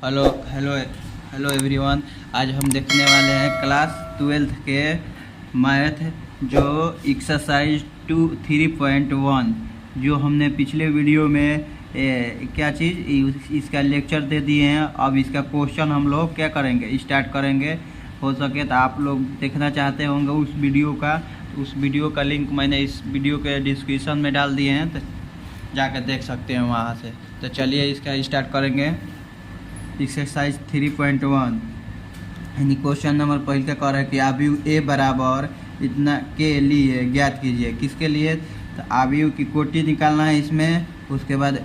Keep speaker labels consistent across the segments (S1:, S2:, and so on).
S1: Hello hello hello everyone. आज हम देखने वाले हैं क्लास 12th के मैथ जो एक्सरसाइज 3.1 जो हमने पिछले वीडियो में क्या चीज़ इसका लेक्चर दे दिए हैं। अब इसका क्वेश्चन हम लोग क्या करेंगे, स्टार्ट करेंगे। हो सके तो आप लोग देखना चाहते होंगे उस वीडियो का लिंक मैंने इस वीडियो के डिस्क्रिप्शन में डाल दिए हैं, तो जाकर देख सकते हैं वहाँ से। तो चलिए इसका स्टार्ट करेंगे। एक्सरसाइज 3.1 यानी क्वेश्चन नंबर पहले का कह रहा है कि आव्यूह ए बराबर इतना के लिए ज्ञात कीजिए। किसके लिए? तो आव्यूह की कोटि निकालना है इसमें, उसके बाद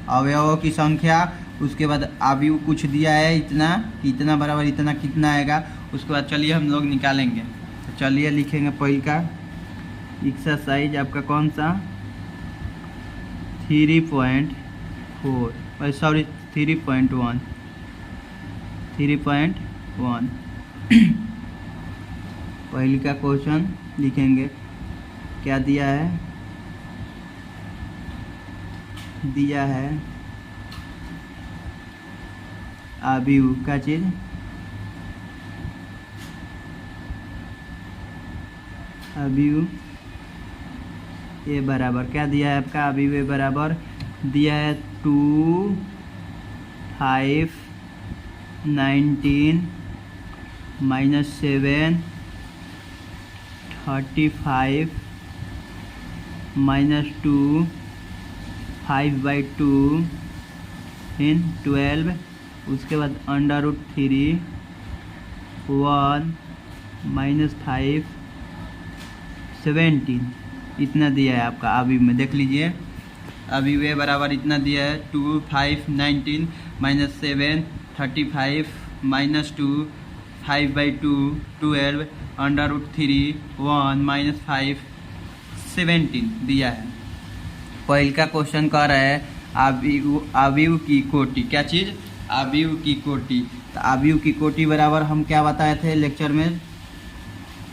S1: अवयवों की संख्या, उसके बाद आव्यूह कुछ दिया है इतना बराबर इतना कितना आएगा, उसके बाद चलिए हम लोग निकालेंगे। तो चलिए लिखेंगे पहले का एक्सरसाइज आपका कौन सा 3.1 पहले का क्वेश्चन लिखेंगे। क्या दिया है आव्यूह का चीज आव्यूह ए बराबर क्या दिया है आपका? आव्यूह ए बराबर दिया है 2, 5, 19 -7 35 -2 5/2 इन 12, उसके बाद √3 1 -5 17 इतना दिया है आपका आव्यूह में। देख लीजिए आव्यूह ए बराबर इतना दिया है 2, 5, 19 -7 35 -2 5/2 12 √3 1 -5 17 दिया है। पहले का क्वेश्चन कह रहा है आव्यूह की कोटि। क्या चीज़? आव्यूह की कोटि। तो आव्यूह की कोटि बराबर हम क्या बताए थे लेक्चर में,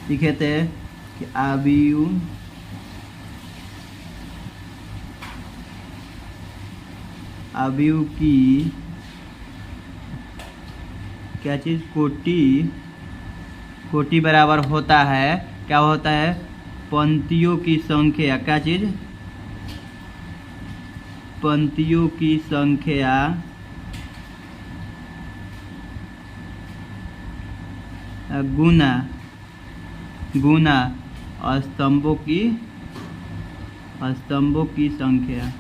S1: लिखे थे कि आव्यूह की क्या चीज़ कोटि बराबर होता है, क्या होता है? पंक्तियों की संख्या। क्या चीज़? पंक्तियों की संख्या गुना स्तंभों की संख्या।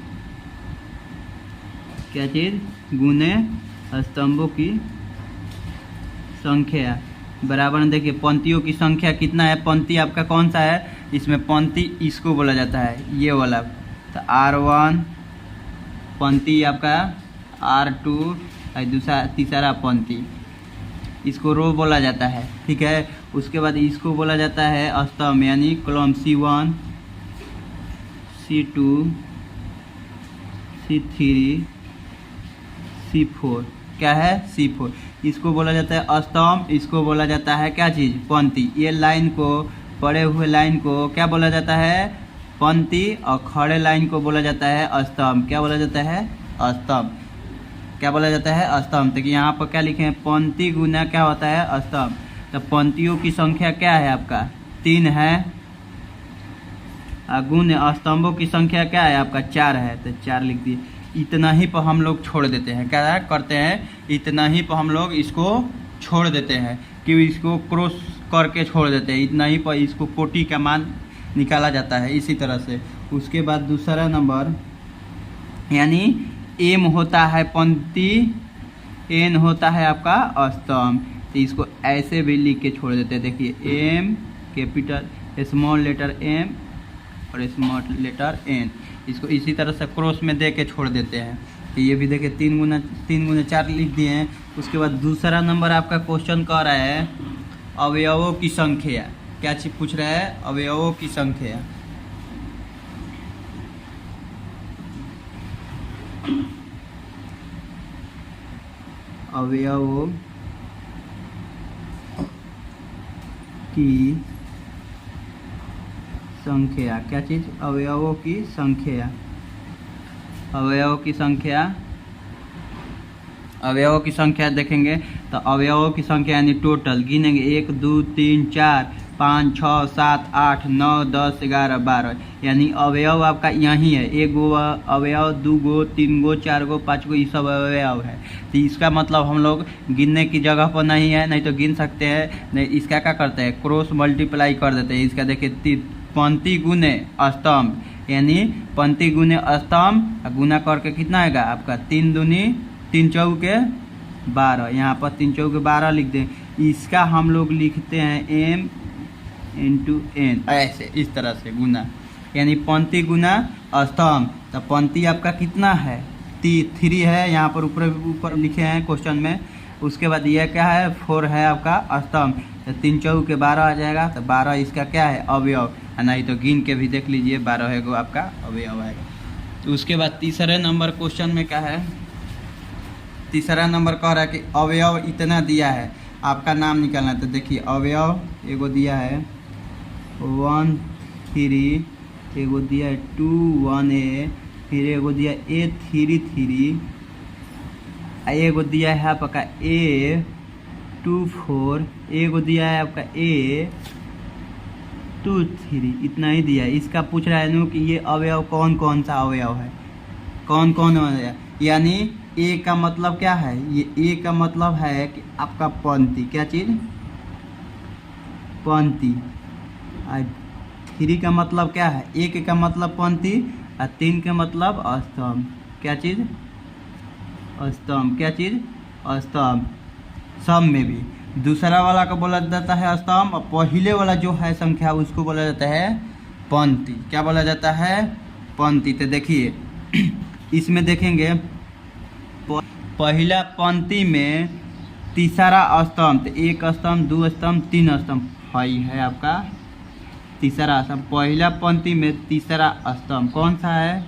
S1: क्या चीज़? गुने स्तंभों की संख्या बराबर। देखिए पंक्तियों की संख्या कितना है? पंक्ति आपका कौन सा है? इसमें पंक्ति इसको बोला जाता है, ये वाला। तो R1 पंक्ति आपका, R2 तीसरा पंक्ति, इसको रो बोला जाता है। ठीक है। उसके बाद इसको बोला जाता है स्तंभ यानी column C1 C2 C3 C4। क्या है? C4। इसको बोला जाता है स्तंभ, इसको बोला जाता है क्या चीज़? पंक्ति। ये लाइन को, पड़े हुए लाइन को क्या बोला जाता है? पंक्ति। और खड़े लाइन को बोला जाता है स्तंभ। क्या बोला जाता है? स्तंभ। क्या बोला जाता है? स्तंभ। तो यहाँ पर क्या लिखे हैं? पंक्ति गुना क्या होता है? स्तंभ। तो पंक्तियों की संख्या क्या है आपका? 3 है। गुण स्तंभों की संख्या क्या है आपका? 4 है। तो 4 लिख दिए। इतना ही पर हम लोग छोड़ देते हैं। क्या करते हैं? इतना ही पर हम लोग इसको छोड़ देते हैं कि इसको क्रॉस करके छोड़ देते हैं। इतना ही पर इसको कोटि का मान निकाला जाता है इसी तरह से। उसके बाद दूसरा नंबर यानी एम होता है पंक्ति, एन होता है आपका स्तंभ। तो इसको ऐसे भी लिख के छोड़ देते हैं। देखिए M capital small letter M और स्मॉल लेटर एन, इसको इसी तरह से क्रॉस में दे के छोड़ देते हैं। तो ये भी देखिए 3 गुना 4 लिख दिए हैं। उसके बाद दूसरा नंबर आपका क्वेश्चन कह रहा है अवयवों की संख्या। क्या चीज़ पूछ रहा है? अवयवों की संख्या। अवयवों की संख्या। क्या चीज़? अवयवों की संख्या। अवयवों की संख्या अवयवों की संख्या देखेंगे तो अवयवों की संख्या यानी टोटल गिनेंगे 1 2 3 4 5 6 7 8 9 10 11 12 यानी अवयव आपका यही है। एक गो अवयव, 2 गो, 3 गो, 4 गो, 5 गो, ये सब अवयव है। तो इसका मतलब हम लोग गिनने की जगह पर नहीं है, नहीं तो गिन सकते हैं। नहीं, इसका क्या करते हैं, क्रॉस मल्टीप्लाई कर देते हैं। इसका देखिए पंक्ति गुने स्तंभ यानी पंक्ति गुने स्तंभ गुना करके कितना आएगा आपका 3 दूनी 3 चौके 12। यहाँ पर 3 चौके 12 लिख दें। इसका हम लोग लिखते हैं m इंटू एन, ऐसे इस तरह से गुना यानी पंक्ति गुना स्तंभ। तो पंक्ति आपका कितना है 3 है, यहाँ पर ऊपर लिखे हैं क्वेश्चन में। उसके बाद यह क्या है 4 है आपका स्तंभ। तो 3 चौके 12 आ जाएगा। तो 12 इसका क्या है अवयव, नहीं तो गिन के भी देख लीजिए 12 है वो आपका अवयव आएगा। तो उसके बाद तीसरे नंबर क्वेश्चन में क्या है, तीसरा नंबर कह रहा है कि अवयव इतना दिया है, आपका नाम निकालना है। तो देखिए अवयव एगो दिया है 1 3, एगो दिया है 2 1a, फिर एगो दिया a 3 3, एगो दिया है आपका a 2 4, एगो दिया है आपका a 2 3, इतना ही दिया है। इसका पूछ रहा है नु कि ये अवयव कौन कौन सा अवयव है, कौन कौन अवयव, यानी ए का मतलब क्या है, ये ए का मतलब है कि आपका पंक्ति, क्या चीज पंक्ति। 3 का मतलब क्या है, 1 का मतलब पंक्ति और 3 का मतलब स्तंभ, क्या चीज स्तंभ, क्या चीज स्तंभ। सब में भी दूसरा वाला का बोला जाता है स्तंभ और पहले वाला जो है संख्या उसको बोला जाता है पंक्ति। क्या बोला जाता है पंक्ति। तो देखिए इसमें देखेंगे पहला पंक्ति में तीसरा स्तंभ, तो 1 स्तंभ 2 स्तंभ 3 स्तंभ है आपका तीसरा स्तंभ। पहला पंक्ति में तीसरा स्तंभ कौन सा है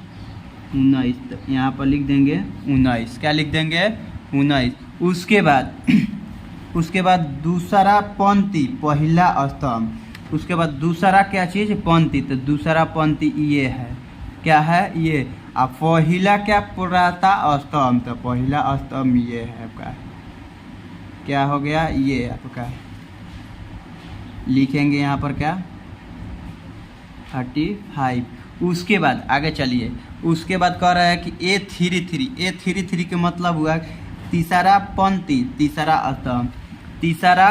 S1: 19, यहाँ पर लिख देंगे 19। क्या लिख देंगे 19। उसके बाद दूसरा पंक्ति पहला स्तंभ, उसके बाद दूसरा क्या चीज पंक्ति। तो दूसरा पंक्ति ये है, क्या है ये। अब पहला क्या पुराता स्तंभ, तो पहला स्तंभ ये है आपका, क्या हो गया ये आपका, लिखेंगे यहाँ पर क्या 35। उसके बाद आगे चलिए, उसके बाद कह रहा है कि A 3 के मतलब हुआ तीसरा पंक्ति तीसरा स्तंभ, तीसरा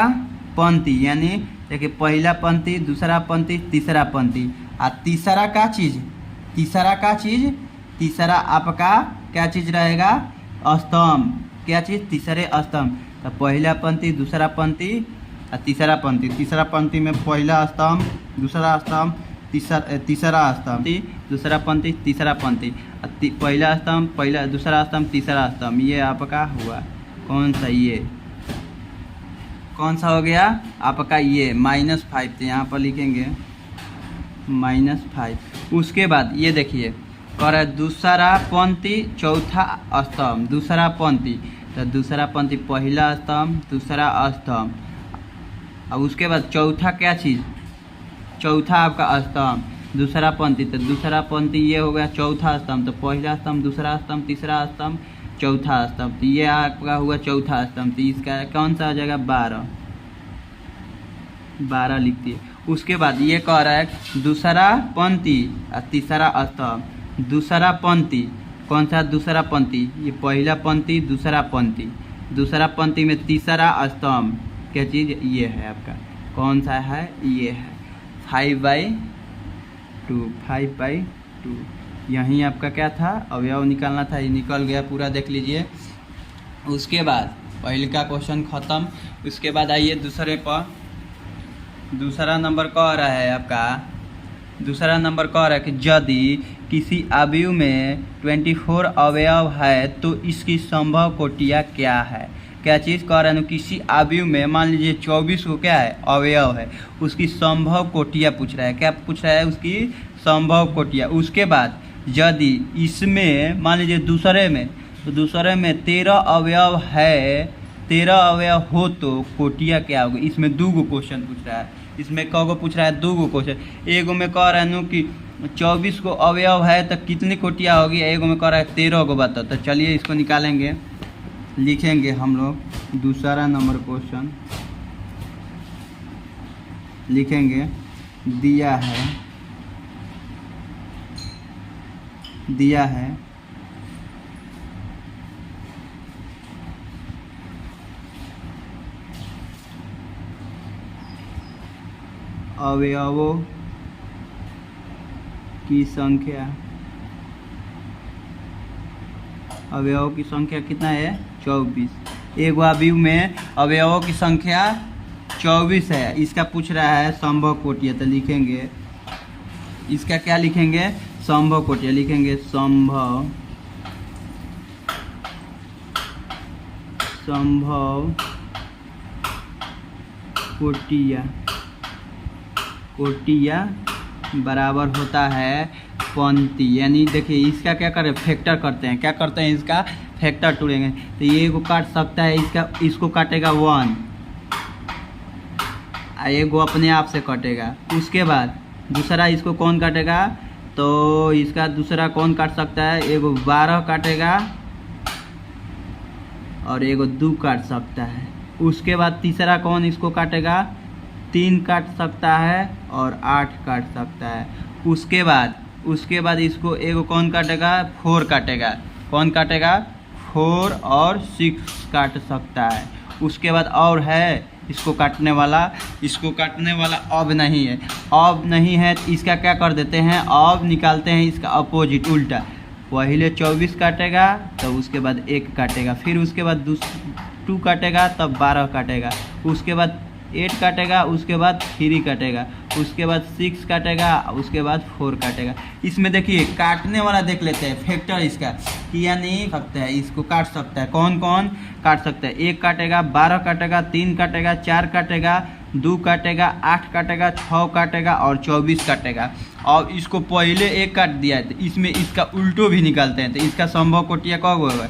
S1: पंक्ति यानी देखिए पहला पंक्ति दूसरा पंक्ति तीसरा पंक्ति। और तीसरा का चीज, तीसरा आपका क्या चीज रहेगा स्तंभ, क्या चीज तीसरे स्तंभ। तो पहला पंक्ति दूसरा पंक्ति और तीसरा पंक्ति, तीसरा पंक्ति में पहला स्तंभ दूसरा स्तंभ तीसरा स्तंभ, दूसरा पंक्ति तीसरा पंक्ति, पहला स्तंभ पहला दूसरा स्तंभ तीसरा स्तंभ। ये आपका हुआ कौन सा, ये कौन सा हो गया आपका ये -5। तो यहाँ पर लिखेंगे -5। उसके बाद ये देखिए कह रहा है दूसरा पंक्ति चौथा स्तंभ, दूसरा पंक्ति। तो दूसरा पंक्ति पहला स्तंभ दूसरा स्तंभ, और उसके बाद चौथा क्या चीज़, चौथा आपका स्तंभ दूसरा पंक्ति। तो दूसरा पंक्ति ये हो गया चौथा स्तंभ। तो पहला स्तंभ दूसरा स्तंभ तीसरा स्तंभ चौथा स्तंभ। तो ये आपका हुआ चौथा स्तंभ। तो इसका कौन सा आ जाएगा 12 लिखती है। उसके बाद ये कह रहा है दूसरा पंक्ति और तीसरा स्तंभ, दूसरा पंक्ति कौन सा दूसरा पंक्ति, ये पहला पंक्ति दूसरा पंक्ति, दूसरा पंक्ति में तीसरा स्तंभ, क्या चीज़ ये है आपका कौन सा है, ये है 5/2। यहीं आपका क्या था अवयव निकालना था, ये निकल गया पूरा, देख लीजिए। उसके बाद पहले का क्वेश्चन खत्म। उसके बाद आइए दूसरे पर, दूसरा नंबर कह रहा है आपका, दूसरा नंबर कह रहा है कि यदि किसी अवयव में 24 अवयव है तो इसकी संभव कोटियाँ क्या है। क्या चीज़ कह रहा है, किसी अवयव में मान लीजिए 24 को क्या है अवयव है, उसकी संभव कोटियाँ पूछ रहा है। क्या पूछ रहा है, उसकी संभव कोटियाँ। उसके बाद यदि इसमें मान लीजिए दूसरे में, तो दूसरे में 13 अवयव है, 13 अवयव हो तो कोटियाँ क्या होगी। इसमें 2 गो क्वेश्चन पूछ रहा है, इसमें कौ पूछ रहा है 2 गो क्वेश्चन। एगो में कह रहा है कि 24 को अवयव है तो कितनी कोटियाँ होगी, एगो में कह रहा है 13 गो बताओ। तो चलिए इसको निकालेंगे। लिखेंगे हम लोग दूसरा नंबर क्वेश्चन लिखेंगे। दिया है अवयवों की संख्या कितना है 24। एक अवयव में अवयवों की संख्या 24 है। इसका पूछ रहा है संभव कोटियाँ, तो लिखेंगे इसका क्या लिखेंगे संभव कोटियाँ लिखेंगे। संभव कोटियाँ बराबर होता है पंक्ति। यानी देखिए इसका क्या करें फैक्टर करते हैं, क्या करते हैं इसका फैक्टर टूलेंगे। तो ये को काट सकता है, इसको काटेगा 1, एगो अपने आप से कटेगा। उसके बाद दूसरा इसको कौन काटेगा, तो इसका दूसरा कौन काट सकता है, एगो 12 काटेगा और एगो 2 काट सकता है। उसके बाद तीसरा कौन इसको काटेगा, 3 काट सकता है और 8 काट सकता है। उसके बाद इसको एगो कौन काटेगा 4 काटेगा। कौन काटेगा 4 और 6 काट सकता है। उसके बाद और है इसको काटने वाला अब नहीं है तो इसका क्या कर देते हैं, अब निकालते हैं इसका अपोजिट उल्टा। पहले 24 काटेगा तो उसके बाद 1 काटेगा, फिर उसके बाद 2 काटेगा तब 12 काटेगा, उसके बाद 8 काटेगा, उसके बाद 3 काटेगा, उसके बाद 6 काटेगा, उसके बाद 4 काटेगा। इसमें देखिए काटने वाला देख लेते हैं फैक्टर इसका कि यानी सकता है इसको काट सकता है। कौन कौन काट सकता है, 1 काटेगा, 12 काटेगा, 3 काटेगा, 4 काटेगा, 2 काटेगा, 8 काटेगा, 6 काटेगा और 24 काटेगा। और इसको पहले 1 काट दिया है तो इसमें इसका उल्टो भी निकालते हैं। तो इसका संभव कोटियाँ कब होगा,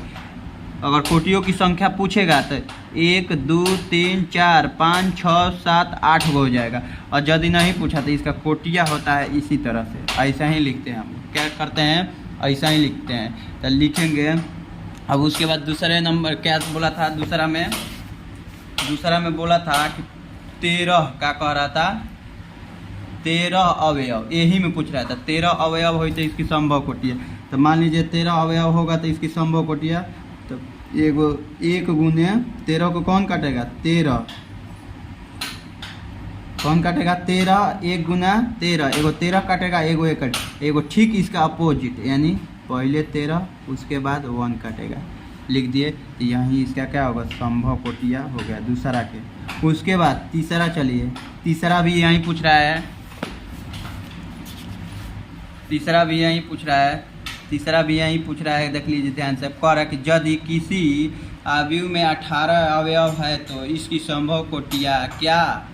S1: अगर कोटियों की संख्या पूछेगा तो 1 2 3 4 5 6 7 8 हो जाएगा। और यदि नहीं पूछा तो इसका कोटिया होता है इसी तरह से, ऐसा ही लिखते हैं हम। क्या करते हैं ऐसा ही लिखते हैं। तो लिखेंगे। अब उसके बाद दूसरे नंबर क्या बोला था, दूसरा में बोला था कि 13 का कह रहा था 13 अवयव, यही में पूछ रहा था 13 अवयव हो तो इसकी संभव कोटिया। तो मान लीजिए 13 अवयव होगा तो इसकी संभव कोटिया, तो एगो 1 गुने 13 को कौन काटेगा 13, कौन काटेगा 13, 1 गुना 13, एगो 13 काटेगा, एगो 1 काटेगा, एगो ठीक इसका अपोजिट यानी पहले 13 उसके बाद 1 काटेगा। लिख दिए। तो यहीं इसका क्या होगा संभव कोटिया हो गया दूसरा के। उसके बाद तीसरा, चलिए तीसरा भी यहीं पूछ रहा है, तीसरा भी यहीं पूछ रहा है। देख लीजिए ध्यान से, कह रहा है कि यदि किसी अवयव में 18 अवयव है तो इसकी संभव कोटिया क्या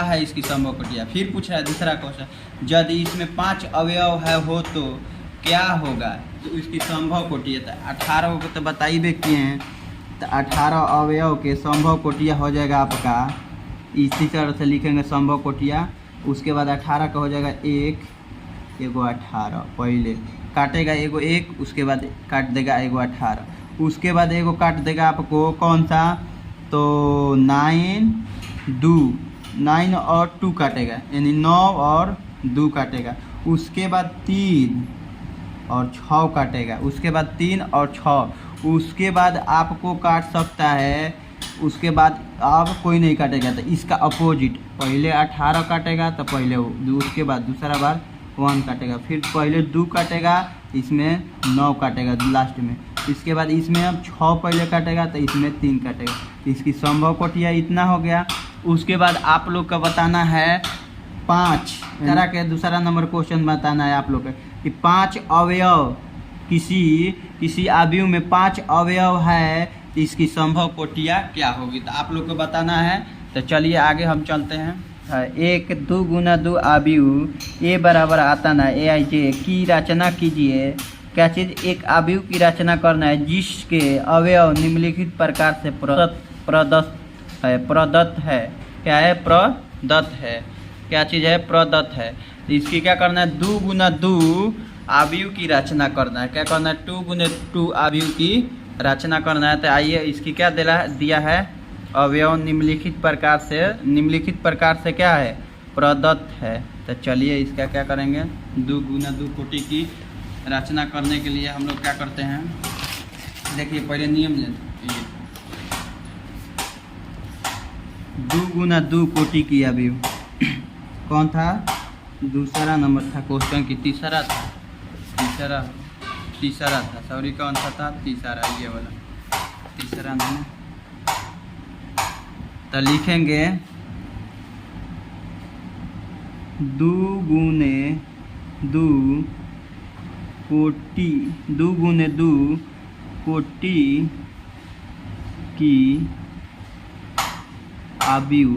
S1: है इसकी संभव कोटिया। फिर पूछ रहा है दूसरा क्वेश्चन, यदि इसमें 5 अवयव हो तो क्या होगा, तो इसकी संभव कोटिया। तो 18 को तो बताइए किए हैं, तो 18 अवयव के संभव कोटिया हो जाएगा आपका इसी तरह से लिखेंगे संभव कोटिया। उसके बाद 18 का हो जाएगा 1, एगो 18, पहले काटेगा एगो 1, उसके बाद काट देगा एगो 18, उसके बाद एगो काट देगा आपको कौन सा, तो 9 और 2 काटेगा यानी 9 और 2 काटेगा। उसके बाद 3 और 6 काटेगा, उसके बाद 3 और 6, उसके बाद आपको काट सकता है, उसके बाद अब कोई नहीं काटेगा। तो इसका अपोजिट पहले 18 काटेगा तो पहले उसके बाद दूसरा बार 1 काटेगा, फिर पहले 2 काटेगा, इसमें 9 काटेगा लास्ट में। इसके बाद इसमें अब 6 पहले काटेगा तो इसमें 3 काटेगा। तो इसकी संभव कोटिया इतना हो गया। उसके बाद आप लोग का बताना है 5 तरह के दूसरा नंबर क्वेश्चन बताना है आप लोग का कि 5 अवयव किसी अवयव में 5 अवयव है तो इसकी संभव कोटिया क्या होगी, तो आप लोग को बताना है। तो चलिए आगे हम चलते हैं। 1 2 गुना 2 अवयव ए बराबर आता ना AIJ की रचना कीजिए। क्या चीज़, एक अवयव की रचना करना है जिसके अवयव निम्नलिखित प्रकार से प्रदत्त है। क्या है, प्रदत्त है। क्या चीज़ है, प्रदत्त है। तो इसकी क्या करना है, 2 गुना 2 अवयव की रचना करना है। क्या करना है, 2 गुना 2 अवयव की रचना करना है। तो आइए इसकी क्या दिया है, अवयव निम्नलिखित प्रकार से क्या है, प्रदत्त है। तो चलिए इसका क्या करेंगे, 2 गुना 2 कोटि की रचना करने के लिए हम लोग क्या करते हैं, देखिए पहले नियम लेते, 2 गुना 2 कोटि की अवयव कौन था, दूसरा नंबर था क्वेश्चन की, तीसरा था, सॉरी कौन सा था, तीसरा, ये वाला तीसरा नहीं। तो लिखेंगे 2 गुने 2 कोटि, 2 गुने 2 कोटि की अवयव,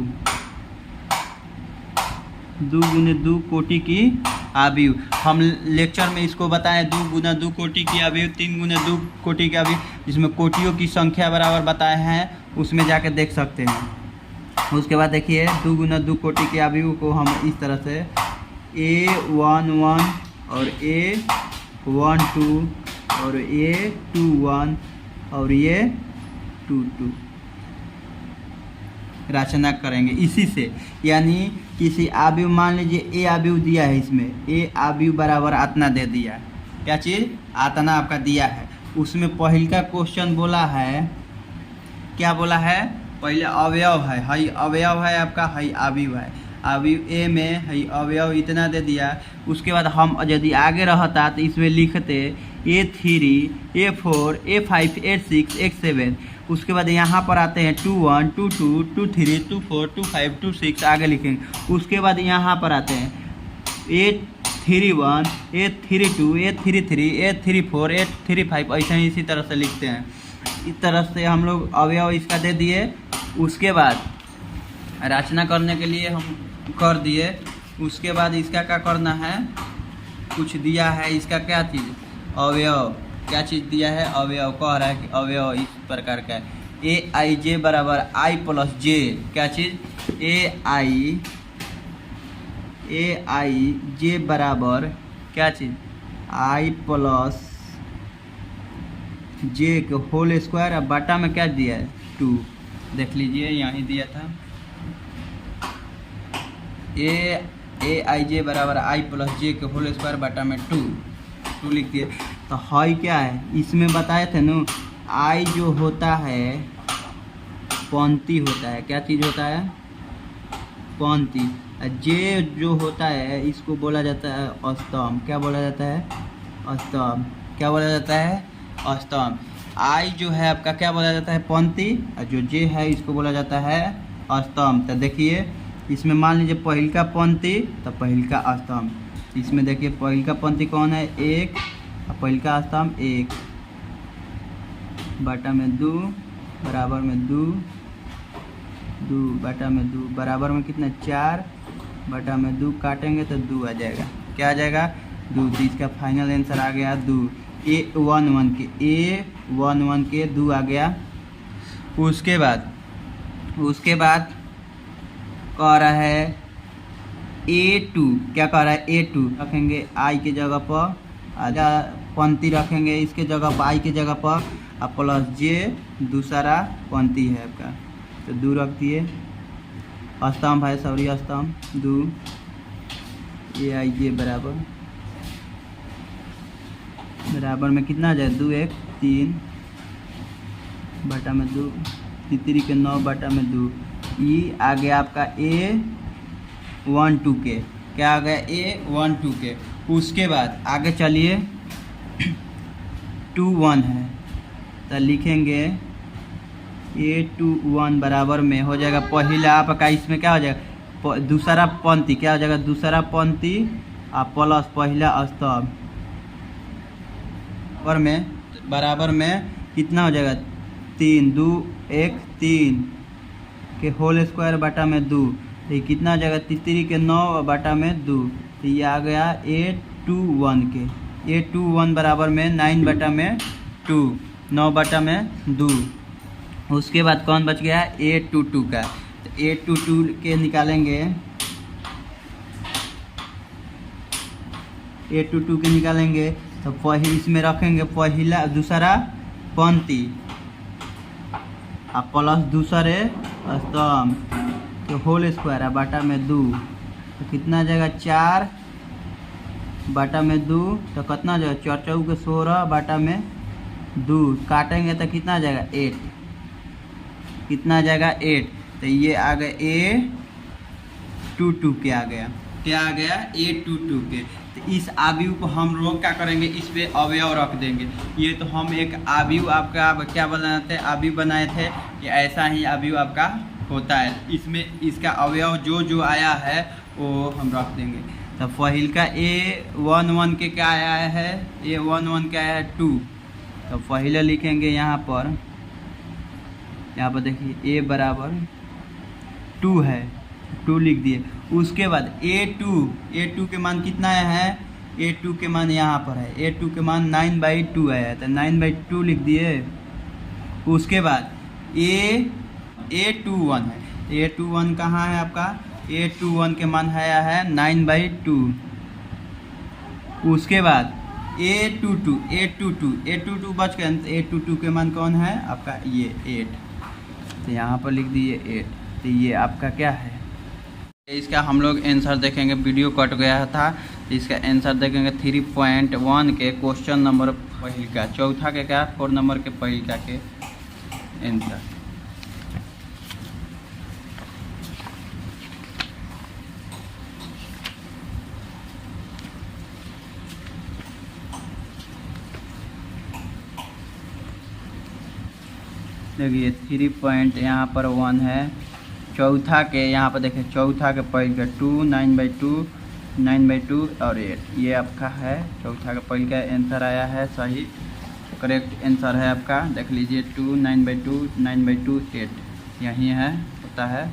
S1: 2 गुने 2 कोटि की अवयव। हम लेक्चर में इसको बताएं 2 गुना 2 कोटि की अवयव, 3 गुने 2 कोटि की अवयव, जिसमें कोटियों की संख्या बराबर बताए हैं, उसमें जाके देख सकते हैं। उसके बाद देखिए 2 गुना 2 कोटि के अवयव को हम इस तरह से A11 और A12 और A21 और A22 रचना करेंगे इसी से। यानी किसी अवयव, मान लीजिए A अवयव दिया है, इसमें A अवयव बराबर आतना दे दिया, क्या चीज़, आतना आपका दिया है। उसमें पहले का क्वेश्चन बोला है, क्या बोला है, पहले अवयव है, हई अवयव है आपका, हई अवयव है, अवयव A में हई अवयव इतना दे दिया। उसके बाद हम यदि आगे रहता तो इसमें लिखते A3 A4 A5 A6 A7। उसके बाद यहाँ पर आते हैं 21 22 23 24 25 26 आगे लिखेंगे। उसके बाद यहाँ पर आते हैं A31 A32 A33 A34 A35, ऐसे ही इसी तरह से लिखते हैं। इस तरह से हम लोग अवयव इसका दे दिए। उसके बाद रचना करने के लिए हम कर दिए। उसके बाद इसका क्या करना है, कुछ दिया है इसका, क्या चीज़, अवयव, क्या चीज़ दिया है, अवयव। कह रहा है कि अवयव इस प्रकार का है, AIJ बराबर I प्लस J, क्या चीज़, AIJ बराबर क्या चीज़, I प्लस J के होल स्क्वायर। अब बाटा में क्या दिया है, 2, देख लीजिए यहाँ दिया था, AIJ बराबर I प्लस J के होल स्क्वायर बाटा में 2 लिख दिए। तो हाई क्या है, इसमें बताए थे ना, I जो होता है पंक्ति होता है, क्या चीज़ होता है, पंक्ति। J जो होता है इसको बोला जाता है स्तंभ, क्या बोला जाता है, स्तंभ, क्या बोला जाता है, स्तंभ। I जो है आपका क्या बोला जाता है, पंक्ति, और जो J है इसको बोला जाता है स्तंभ। तो देखिए इसमें मान लीजिए पहल का पंक्ति तो पहल का स्तंभ। इसमें देखिए पहल का पंक्ति कौन है, 1, और पहल का स्तंभ 1 बटा में 2 बराबर में 2 बटा में 2 बराबर में कितना, 4 बटा में 2 काटेंगे तो 2 आ जाएगा, क्या आ जाएगा, 2। तो इसका फाइनल आंसर आ गया 2। A11 के 2 आ गया। उसके बाद कह रहा है A2, क्या कह रहा है, A2 रखेंगे I के जगह पर, आधा पंक्ति रखेंगे इसके जगह पर, I के जगह पर, और प्लस J दूसरा पंक्ति है आपका, तो 2 रख दिए। स्तंभ है, सॉरी स्तंभ 2, AIJ बराबर में कितना आ जाए, 2 1 3 बटा में 2, 3 के 9 बटा में 2। ई आ गया आपका A12 के, क्या आ गया, A12 के। उसके बाद आगे चलिए 21 है, तो लिखेंगे A21 बराबर में हो जाएगा पहला आपका, इसमें क्या हो जाएगा, दूसरा पंक्ति, क्या हो जाएगा, दूसरा पंक्ति और प्लस पहला स्तंभ बराबर में कितना हो जाएगा, 3 2 1 3 के होल स्क्वायर बटा में 2, तो ये कितना आ जाएगा, 3 के 9 बटा में 2, तो ये आ गया A21 के। A21 बराबर में 9 बटा में 2, 9 बटा में 2। उसके बाद कौन बच गया, A22 का। तो A22 के निकालेंगे, A22 के निकालेंगे तो इसमें रखेंगे पहला, दूसरा पंक्ति अब प्लस दूसरे स्तंभ तो होल स्क्वायर है बटा में 2 तो कितना जाएगा 4 बटा में 2 तो कितना जाएगा 4 चौक के 16 बटा में 2 काटेंगे तो कितना जाएगा 8 कितना जाएगा 8 तो ये आ गया A22 के आ गया क्या आ गया A22 के। तो इस आव्यूह को हम लोग क्या करेंगे इस पे अवयव रख देंगे। ये तो हम एक आव्यूह आपका क्या बनाए थे आव्यूह बनाए थे कि ऐसा ही आव्यूह आपका होता है। इसमें इसका अवयव जो जो आया है वो हम रख देंगे। तो पहिल का A11 के क्या आया है A11 क्या आया है 2 तो पहले लिखेंगे यहाँ पर देखिए A बराबर 2 है 2 लिख दिए। उसके बाद A2 के मान कितना है A2 के मान यहाँ पर है A2 के मान 9/2 है तो 9/2 लिख दिए। उसके बाद A21 है A21 कहाँ है आपका A21 के मान है 9/2। उसके बाद A22 बच गए A22 के मान कौन है आपका ये 8 तो यहाँ पर लिख दिए 8 तो ये आपका क्या है। इसका हम लोग आंसर देखेंगे वीडियो कट गया था तो इसका आंसर देखेंगे 3.1 के क्वेश्चन नंबर पहिल का चौथा के क्या 4 नंबर के पहिल का के आंसर। देखिए 3 यहाँ पर 1 है चौथा के यहाँ पर देखिए चौथा के पहिल का 2 9/2 और 8 ये आपका है चौथा का पहिल का आंसर आया है सही करेक्ट आंसर है आपका देख लीजिए 2 9/2 8 यही है होता है।